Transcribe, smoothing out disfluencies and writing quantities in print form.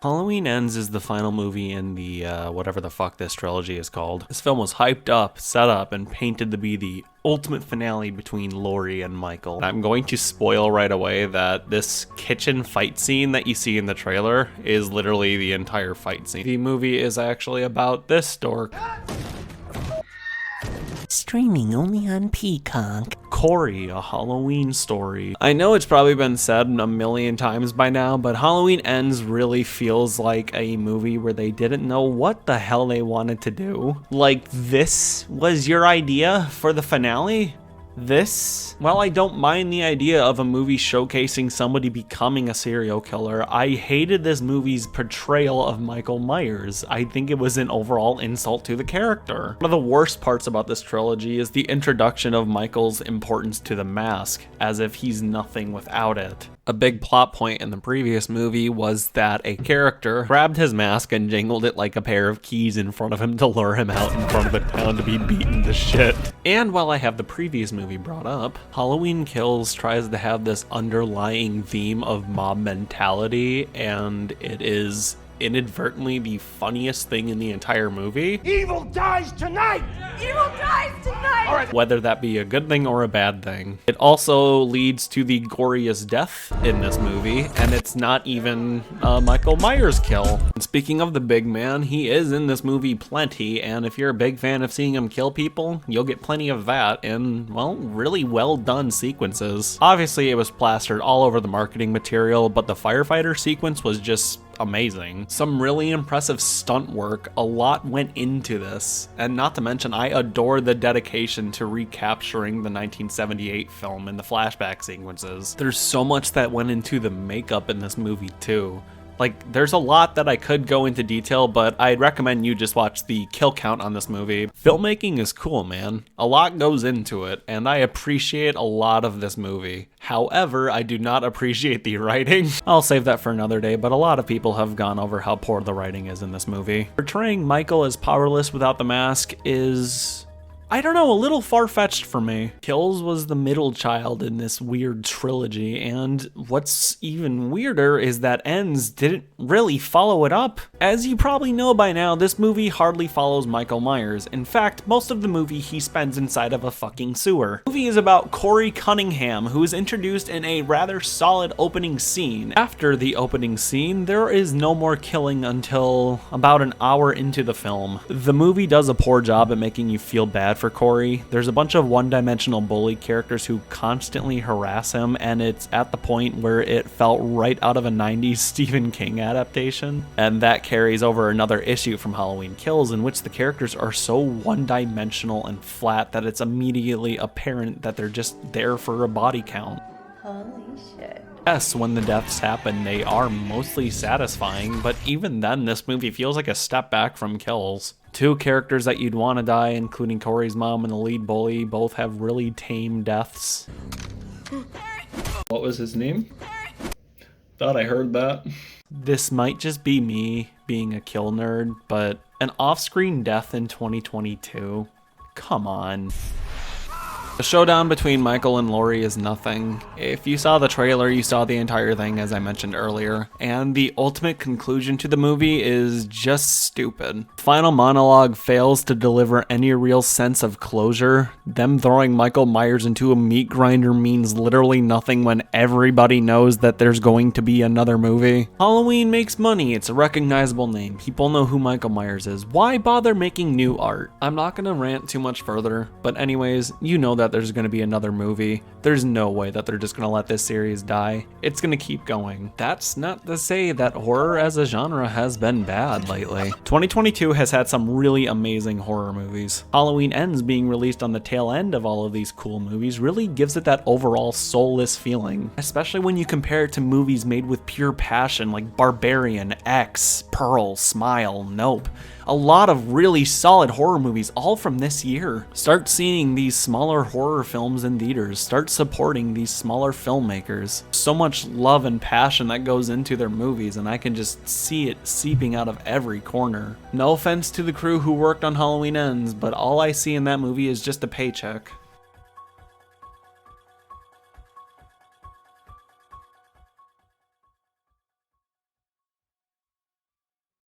Halloween Ends is the final movie in the, whatever the fuck this trilogy is called. This film was hyped up, set up, and painted to be the ultimate finale between Laurie and Michael. I'm going to spoil right away that this kitchen fight scene that you see in the trailer is literally the entire fight scene. The movie is actually about this dork. Streaming only on Peacock. Corey, a Halloween story. I know it's probably been said a million times by now, but Halloween Ends really feels like a movie where they didn't know what the hell they wanted to do. Like, this was your idea for the finale? This? While I don't mind the idea of a movie showcasing somebody becoming a serial killer, I hated this movie's portrayal of Michael Myers. I think it was an overall insult to the character. One of the worst parts about this trilogy is the introduction of Michael's importance to the mask, as if he's nothing without it. A big plot point in the previous movie was that a character grabbed his mask and jangled it like a pair of keys in front of him to lure him out in front of the town to be beaten to shit. And while I have the previous movie brought up, Halloween Kills tries to have this underlying theme of mob mentality, and it is inadvertently the funniest thing in the entire movie. Evil dies tonight! Evil dies tonight! All right. Whether that be a good thing or a bad thing. It also leads to the goriest death in this movie, and it's not even a Michael Myers kill. And speaking of the big man, he is in this movie plenty, and if you're a big fan of seeing him kill people, you'll get plenty of that in, well, really well done sequences. Obviously, it was plastered all over the marketing material, but the firefighter sequence was just amazing. Some really impressive stunt work. A lot went into this, and not to mention I adore the dedication to recapturing the 1978 film in the flashback sequences. There's so much that went into the makeup in this movie too. Like, there's a lot that I could go into detail, but I'd recommend you just watch the kill count on this movie. Filmmaking is cool, man. A lot goes into it, and I appreciate a lot of this movie. However, I do not appreciate the writing. I'll save that for another day, but a lot of people have gone over how poor the writing is in this movie. Portraying Michael as powerless without the mask is, I don't know, a little far-fetched for me. Kills was the middle child in this weird trilogy, and what's even weirder is that Ends didn't really follow it up. As you probably know by now, this movie hardly follows Michael Myers. In fact, most of the movie he spends inside of a fucking sewer. The movie is about Corey Cunningham, who is introduced in a rather solid opening scene. After the opening scene, there is no more killing until about an hour into the film. The movie does a poor job at making you feel bad for Corey. There's a bunch of one-dimensional bully characters who constantly harass him, and it's at the point where it felt right out of a 90s Stephen King adaptation. And that carries over another issue from Halloween Kills, in which the characters are so one-dimensional and flat that it's immediately apparent that they're just there for a body count. Holy shit. Yes, when the deaths happen, they are mostly satisfying, but even then, this movie feels like a step back from Kills. Two characters that you'd want to die, including Corey's mom and the lead bully, both have really tame deaths. What was his name? Thought I heard that. This might just be me being a kill nerd, but an off-screen death in 2022? Come on. The showdown between Michael and Laurie is nothing. If you saw the trailer, you saw the entire thing, as I mentioned earlier, and the ultimate conclusion to the movie is just stupid. Final monologue fails to deliver any real sense of closure. Them throwing Michael Myers into a meat grinder means literally nothing when everybody knows that there's going to be another movie. Halloween makes money, it's a recognizable name. People know who Michael Myers is. Why bother making new art? I'm not gonna rant too much further, but anyways, you know that there's going to be another movie. There's no way that they're just going to let this series die. It's going to keep going. That's not to say that horror as a genre has been bad lately. 2022 has had some really amazing horror movies. Halloween Ends being released on the tail end of all of these cool movies really gives it that overall soulless feeling, especially when you compare it to movies made with pure passion like Barbarian, X, Pearl, Smile, Nope. A lot of really solid horror movies, all from this year. Start seeing these smaller horror films in theaters. Start supporting these smaller filmmakers. So much love and passion that goes into their movies, and I can just see it seeping out of every corner. No offense to the crew who worked on Halloween Ends, but all I see in that movie is just a paycheck.